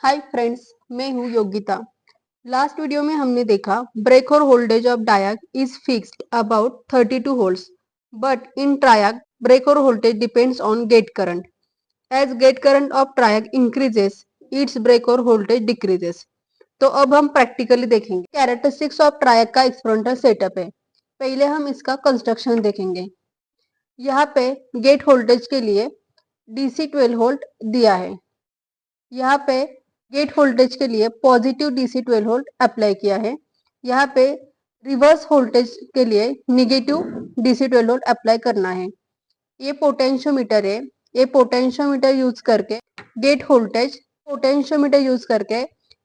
Hi friends, मैं हूँ Yogita. Last video में हमने देखा break over voltage of DIAC is fixed about 32 volts, but in TRIAC break over voltage depends on gate current. As gate current of TRIAC increases, its break over voltage decreases. तो अब हम practically देखेंगे. Characteristics of ट्रायग का experimental setup है. पहले हम इसका construction देखेंगे. यहाँ पे गेट वोल्टेज के लिए डीसी 12 वोल्ट दिया है. यहाँ पे गेट वोल्टेज के लिए पॉजिटिव डीसी 12 वोल्ट अप्लाई किया है. यहाँ पे रिवर्स वोल्टेज के लिए निगेटिव डीसी 12 वोल्ट अप्लाई करना है. ये पोटेंशियोमीटर है. ये पोटेंशियोमीटर यूज करके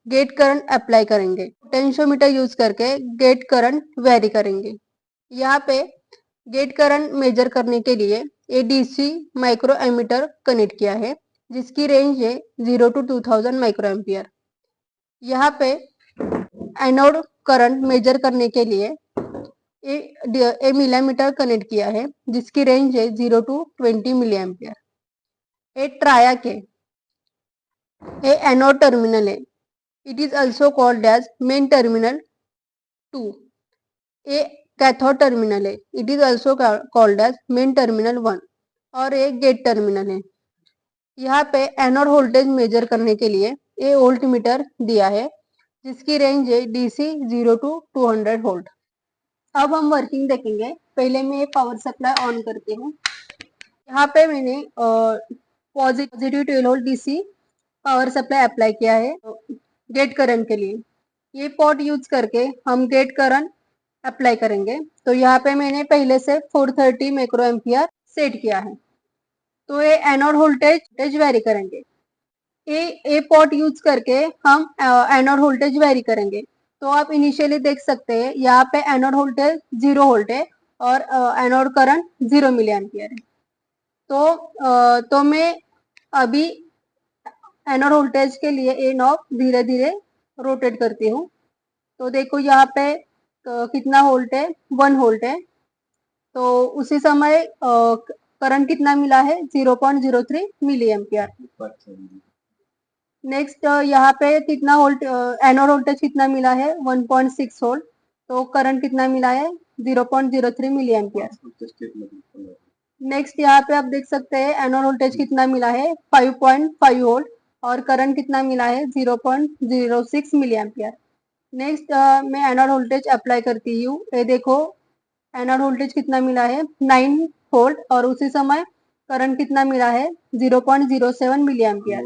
गेट करंट अप्लाई करेंगे. पोटेंशियोमीटर यूज करके गेट करंट वेरी करेंगे. यहाँ पे गेट करंट मेजर करने के लिए एडीसी माइक्रो एमीटर कनेक्ट किया है, जिसकी रेंज है 0 to 2000 माइक्रो एम्पियर. यहाँ पे एनोड करंट मेजर करने के लिए ए मिलीमीटर कनेक्ट किया है, जिसकी रेंज है 0 to 20 milli ampere. A TRIAC है. ए एनोड टर्मिनल है. It is also called as main terminal 2. A cathode terminal है. It is also called as main terminal 1. और एक गेट टर्मिनल है. यहाँ पे एनोड वोल्टेज मेजर करने के लिए ए वोल्ट मीटर दिया है, जिसकी रेंज है डीसी 0 to 200 वोल्ट. अब हम वर्किंग देखेंगे. पहले मैं ये पावर सप्लाई ऑन करती हूँ. यहाँ पे मैंने positive 12 volt DC power supply apply किया है गेट करंट के लिए. ये पॉट यूज करके हम गेट करंट अप्लाई करेंगे. तो यहाँ पे मैंने पहले से 430 माइक्रो एम्पियर सेट किया है. तो ये एनोड वोल्टेज वेरी करेंगे. ए पॉट यूज करके हम एनोड वोल्टेज वेरी करेंगे. तो आप इनिशियली देख सकते हैं यहाँ पे एनोड वोल्टेज 0 वोल्ट है और एनोड करंट 0 मिली एम्पियर है. तो मैं अभी एनोड वोल्टेज के लिए ए नॉब धीरे धीरे रोटेट करती हूँ. तो देखो यहाँ पे कितना वोल्ट है, 1 वोल्ट है. तो उसी समय करंट कितना मिला है, 0.03 मिली एम्पियर. नेक्स्ट यहाँ पे कितना वोल्ट एनोड वोल्टेज कितना मिला है, 1.6 वोल्ट. तो करंट कितना मिला है, 0.03 मिली एम्पियर. नेक्स्ट यहाँ पे आप देख सकते हैं एनोड वोल्टेज कितना मिला है, 5.5 वोल्ट. और करंट कितना मिला है, 0.06 मिली एम्पियर. नेक्स्ट मैं एनोड वोल्टेज अप्लाई करती हूँ. ये देखो एनोड वोल्टेज कितना मिला है, 9 वोल्ट. और उसी समय करंट कितना मिला है, 0.07 मिली एम्पियर.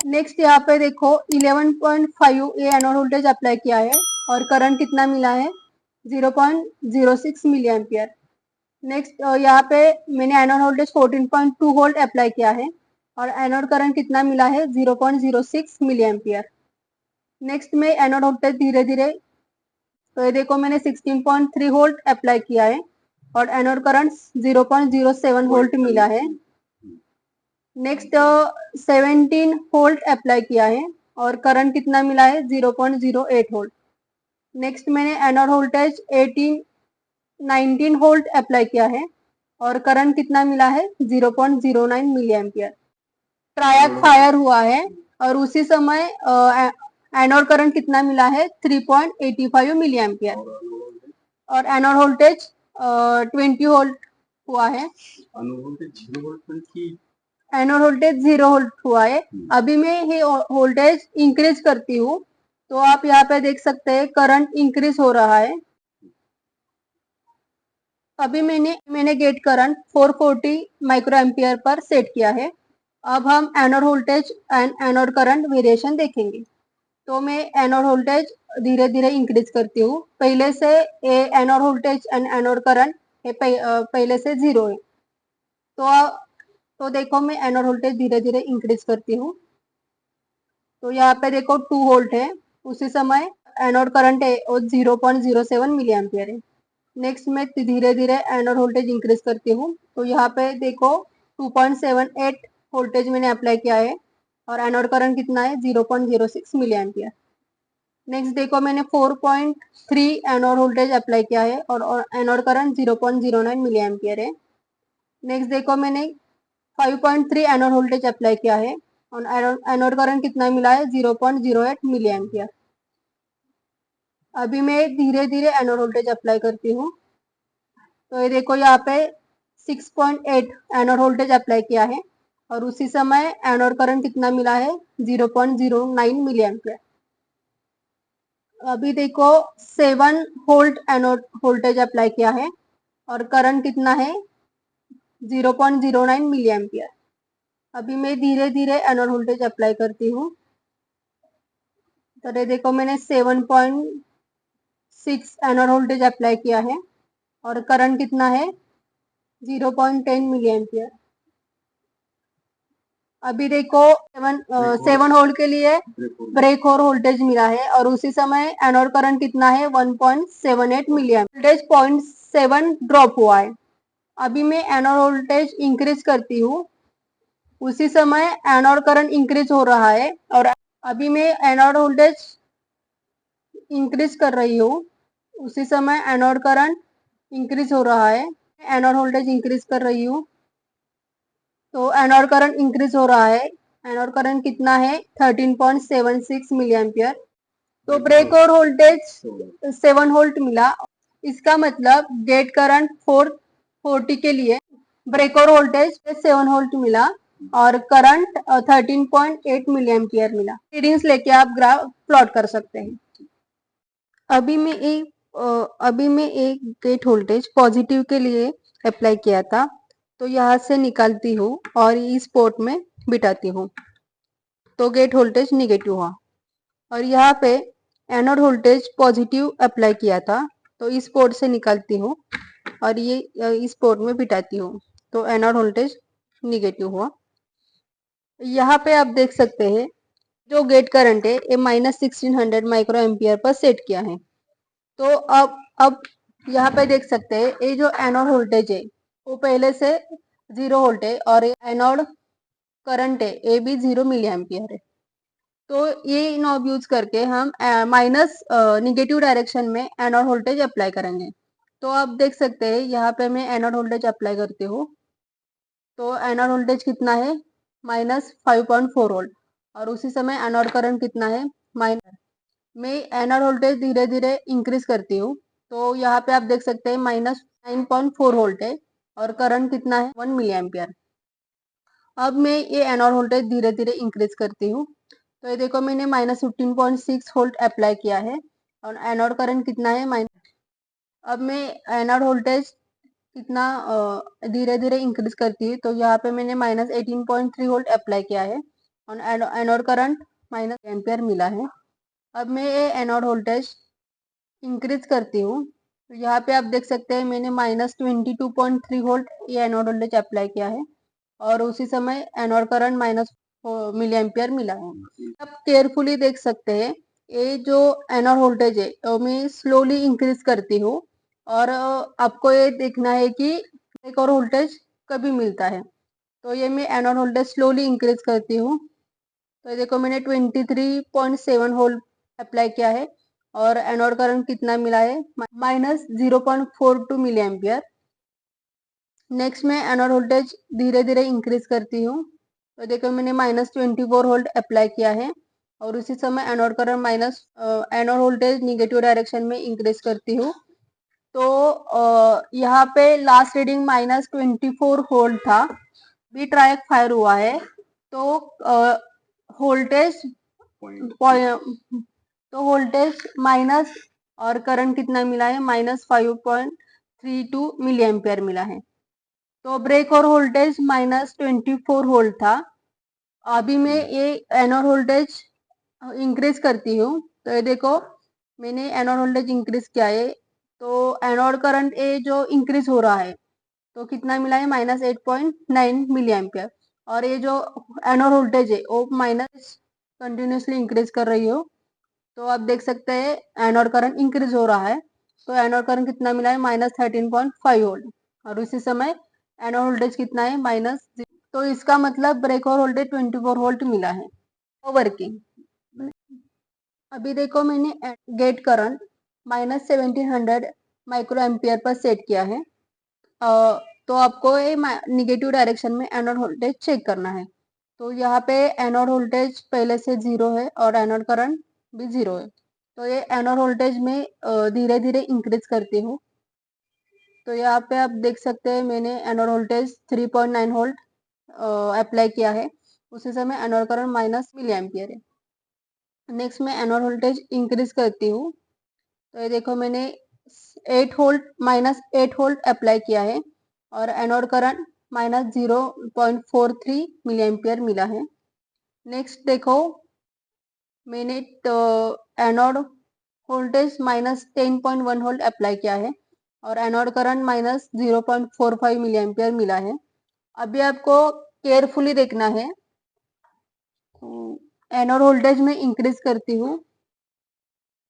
नेक्स्ट यहाँ पे देखो 11.5 ये एनोड वोल्टेज अप्लाई किया है और करंट कितना मिला है, 0.06 मिली एम्पियर. नेक्स्ट यहाँ पे मैंने एनोड वोल्टेज 14.2 वोल्ट अप्लाई किया है और एनोड करंट कितना मिला है, 0.06 मिली एम्पियर. नेक्स्ट में एनोड वोल्टेज धीरे धीरे, तो ये देखो मैंने 16.3 वोल्ट अप्लाई किया है और एनोड करंट 0.07 वोल्ट मिला है. नेक्स्ट 17 वोल्ट अप्लाई किया है और करंट कितना मिला है, 0.08 वोल्ट. नेक्स्ट मैंने एनोड वोल्टेज 19 वोल्ट अप्लाई किया है और करंट कितना मिला है, 0.09 मिली एम्पियर. ट्रायड फायर हुआ है और उसी समय एनोड करंट कितना मिला है, 3.85 मिली एम्पियर. और एनोड वोल्टेज 20 वोल्ट हुआ है. एनोड वोल्टेज 0 वोल्ट हुआ है. अभी मैं ये वोल्टेज इंक्रीज करती हूँ. तो आप यहाँ पे देख सकते हैं करंट इंक्रीज हो रहा है. अभी मैंने gate current 440 micro ampere per set किया है. अब हम anode voltage and anode current variation देखेंगे. तो मैं एनोड वोल्टेज धीरे धीरे इंक्रीज करती हूँ. पहले से anode voltage and anode current पहले से 0 है. तो देखो मैं एनोड वोल्टेज धीरे धीरे इंक्रीज करती हूँ. तो यहाँ पे देखो 2 वोल्ट है. उसी समय एनोड करंट है वो 0.07 मिली एम्पियर है. नेक्स्ट मैं धीरे धीरे एनोड वोल्टेज इंक्रीज करती हूँ. तो यहाँ पे देखो 2.78 वोल्टेज मैंने अप्लाई किया है और एनोड करंट कितना है, 0.06 मिली एम्पियर. नेक्स्ट देखो मैंने 4.3 एनोड वोल्टेज अप्लाई किया है और एनोड करंट 0.09 मिली एम्पियर है. नेक्स्ट देखो मैंने 5.3 एनोड वोल्टेज अप्लाई किया है और एनोड करंट कितना मिला है 0.08 मिली एम्पियर। अभी मैं धीरे धीरे एनोड वोल्टेज अप्लाई करती हूँ। तो ये देखो यहाँ पे 6.8 एनोड वोल्टेज अप्लाई किया है और उसी समय एनोड करंट कितना मिला है 0.09 मिली एम्पियर। अभी देखो 7 वोल्ट एनोड वोल्टेज अप्लाई किया है और करंट कितना है 0.09 मिली एम्पियर। अभी मैं धीरे धीरे एनोड वोल्टेज अप्लाई करती हूँ। तो ये देखो मैंने 7.6 एनोड वोल्टेज अप्लाई किया है और करंट कितना है 0.10 मिली एम्पियर। अभी देखो 7 वोल्ट के लिए ब्रेक और वोल्टेज मिला है और उसी समय एनोड करंट कितना है 1.78 मिली एम्पियर। वोल्टेज 0.7 ड्रॉप हुआ है। अभी मैं एनोड वोल्टेज इंक्रीज करती हूँ, उसी समय एनोड करंट इंक्रीज हो रहा है और अभी मैं एनोड वोल्टेज इंक्रीज कर रही हूँ, उसी समय एनोड करंट इंक्रीज हो रहा है। एनोड वोल्टेज इंक्रीज कर रही हूँ तो एनोड करंट इंक्रीज हो रहा है। एनोड करंट कितना है 13.76 मिली एम्पियर। तो ब्रेक और वोल्टेज 7 वोल्ट मिला। इसका मतलब गेट करंट 440 के लिए ब्रेक और वोल्टेज 7 वोल्ट मिला और करंट 13.8 मिली एम्पियर मिला। रीडिंग्स लेके आप ग्राफ प्लॉट कर सकते हैं। अभी मैं एक गेट वोल्टेज पॉजिटिव के लिए अप्लाई किया था, तो यहाँ से निकालती हूँ और इस पोर्ट में बिठाती हूँ तो गेट वोल्टेज निगेटिव हुआ। और यहाँ पे एनोड वोल्टेज पॉजिटिव अप्लाई किया था तो इस पोर्ट से निकालती हूँ और ये इस पोर्ट में बिठाती हूँ तो एनोड वोल्टेज निगेटिव हुआ। यहाँ पे आप देख सकते हैं जो गेट करंट है ये -1600 माइक्रो एम्पियर पर सेट किया है। तो अब यहाँ पे देख सकते हैं ये जो एनोड वोल्टेज है वो पहले से 0 वोल्ट है और एनोड करंट है ये भी 0 मिली एम्पियर है। तो ये नॉब यूज करके हम माइनस निगेटिव डायरेक्शन में एनोड वोल्टेज अप्लाई करेंगे। तो आप देख सकते हैं यहाँ पे मैं एनोड वोल्टेज अप्लाई करती हूँ तो एनोड वोल्टेज कितना है -5.4 वोल्ट और उसी समय एनोड करंट कितना है माइनस। मैं एनोड वोल्टेज धीरे धीरे इंक्रीज करती हूँ तो यहाँ पे आप देख सकते हैं -9.4 वोल्ट है और करंट कितना है 1 मिली एम्पियर। अब मैं ये एनोड वोल्टेज धीरे धीरे इंक्रीज करती हूँ तो ये देखो मैंने -15.6 वोल्ट अप्लाई किया है और एनोड करंट कितना है माइनस। अब मैं एनोड वोल्टेज कितना धीरे धीरे इंक्रीज करती है तो यहाँ पे मैंने -18.3 वोल्ट अप्लाई किया है और एनोड करंट माइनस एम्पियर मिला है। अब मैं ये एनोड वोल्टेज इंक्रीज करती हूँ तो यहाँ पे आप देख सकते हैं मैंने -22.3 वोल्ट ये एनोड वोल्टेज अप्लाई किया है और उसी समय anode current minus milli ampere मिला है। आप केयरफुली देख सकते हैं ये जो एनोड वोल्टेज है तो मैं स्लोली इंक्रीज करती हूँ और आपको ये देखना है कि एक और वोल्टेज कभी मिलता है। तो ये मैं एनोड वोल्टेज स्लोली इंक्रीज करती हूँ तो देखो मैंने 23.7 वोल्ट अप्लाई किया है और एनोड करंट कितना मिला है -0.42 मिली एम्पियर। नेक्स्ट मैं एनोड वोल्टेज धीरे धीरे इंक्रीज करती हूँ तो देखो मैंने -24 वोल्ट अप्लाई किया है और उसी समय anode current anode voltage negative direction में इंक्रीज करती हूँ। तो यहाँ पे लास्ट रीडिंग -24 वोल्ट था। बी ट्रायक फायर हुआ है तो वोल्टेज माइनस और करंट कितना मिला है -5.32 मिली एम्पियर मिला है। तो ब्रेक और वोल्टेज -24 वोल्ट था। अभी मैं ये एनोड वोल्टेज इंक्रीज करती हूँ तो ये देखो मैंने एनोड वोल्टेज इंक्रीज किया है तो एनोड करंट ये जो इंक्रीज हो रहा है तो कितना मिला है -8.9 मिली एम्पियर और ये जो एनोड वोल्टेज है वो माइनस कंटिन्यूसली इंक्रीज कर रही हो तो आप देख सकते हैं एनोड करंट इंक्रीज हो रहा है तो एनोड करंट कितना मिला है -13.5 वोल्ट और उसी समय एनोड वोल्टेज कितना है माइनस। तो इसका मतलब ब्रेक और वोल्टेज 24 वोल्ट मिला है। वर्किंग अभी देखो मैंने gate current -1700 micro ampere per set किया है। तो आपको ये निगेटिव डायरेक्शन में एनोड वोल्टेज चेक करना है। तो यहाँ पे एनोड वोल्टेज पहले से 0 है और एनोड करंट भी 0 है। तो ये एनोड वोल्टेज में धीरे धीरे इंक्रीज करती हूँ। तो यहाँ पे आप देख सकते हैं मैंने एनोड वोल्टेज 3.9 वोल्ट अप्लाई किया है। उसी समय anode current minus milli ampere है। नेक्स्ट मैं एनोड वोल्टेज इंक्रीज करती हूँ। तो ये देखो मैंने 8 वोल्ट माइनस 8 वोल्ट अप्लाई किया है और anode current minus 0.43 milli ampere मिला है। नेक्स्ट देखो मैंने anode voltage minus 10.1 volt apply किया है और anode current minus 0.45 milli ampere मिला है। अभी आपको केयरफुली देखना है। एनोड वोल्टेज में इंक्रीज करती हूँ।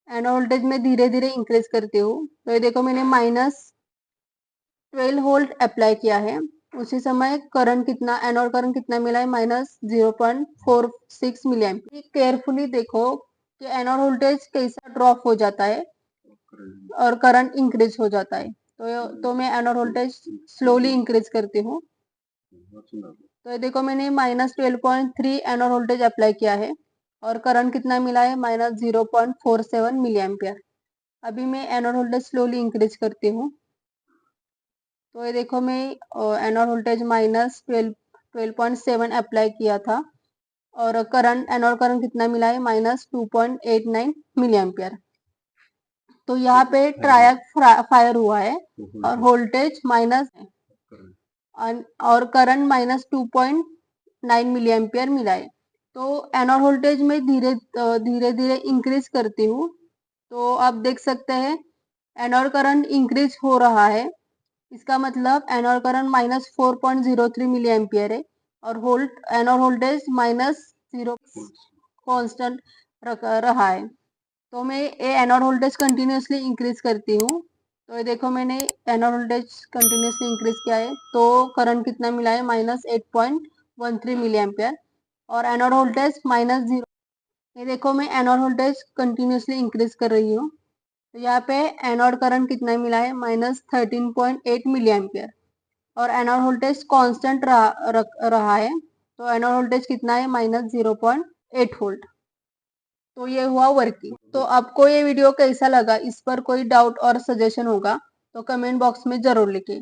एनोड वोल्टेज में धीरे धीरे इंक्रीज करती हूँ। तो ये देखो मैंने माइनस 12 वोल्ट अप्लाई किया है। उसी समय करंट कितना एनोड करंट कितना मिला है माइनस 0.46 मिली एम्पियर। केयरफुली देखो कि एनोड वोल्टेज कैसा ड्रॉप हो जाता है और करंट इंक्रीज हो जाता है। तो मैं एनोड वोल्टेज स्लोली इंक्रीज करती हूँ। तो ये देखो मैंने माइनस 12.3 एनोड वोल्टेज अप्लाई किया है और करंट कितना मिला है माइनस 0.47 मिली एम्पियर। अभी मैं एनोड वोल्टेज स्लोली इंक्रीज करती हूँ। तो ये देखो मैं एनोड वोल्टेज माइनस 12.7 अप्लाई किया था और करंट एनोड करंट कितना मिला है माइनस 2.89 मिली एम्पियर। तो यहाँ पे ट्रायड फायर हुआ है और वोल्टेज माइनस और करंट माइनस 2.9 मिली एम्पियर मिला है। तो एनोड वोल्टेज में धीरे धीरे इंक्रीज करती हूँ। तो आप देख सकते हैं एनोड करंट इंक्रीज हो रहा है। इसका मतलब anode current minus 4.03 milli ampere है और एनोड वोल्टेज माइनस 0 कांस्टेंट रहा है। तो मैं ये एनोड वोल्टेज कंटिन्यूसली इंक्रीज करती हूँ। तो ये देखो मैंने एनोड वोल्टेज कंटिन्यूसली इंक्रीज किया है। तो करंट कितना मिला है माइनस 8.13 मिली एम्पियर और एनोड वोल्टेज माइनस 0। ये देखो मैं एनोड वोल्टेज कंटिन्यूसली इंक्रीज कर रही हूँ। तो यहाँ पे एनोड करंट कितना मिला है माइनस 13.8 मिली एम्पियर और एनोड वोल्टेज कांस्टेंट रहा है। तो एनोड वोल्टेज कितना है माइनस 0.8 वोल्ट। तो ये हुआ वर्किंग। तो आपको ये वीडियो कैसा लगा, इस पर कोई डाउट और सजेशन होगा तो कमेंट बॉक्स में जरूर लिखिए।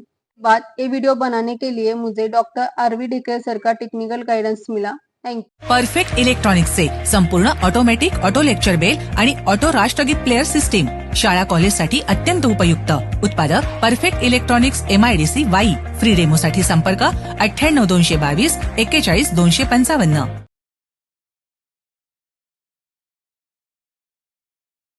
ये वीडियो बनाने के लिए मुझे डॉक्टर आरवी ढेकळे सर का टेक्निकल गाइडेंस मिला। Thank you. परफेक्ट इलेक्ट्रॉनिक्सचे संपूर्ण ऑटोमॅटिक ऑटो लेक्चर बेल आणि ऑटो राष्ट्रगीत प्लेअर सिस्टीम शाळा कॉलेजसाठी अत्यंत उपयुक्त। उत्पादक perfect electronics MIDC Wai. Free डेमोसाठी संपर्क 98 222 41 255।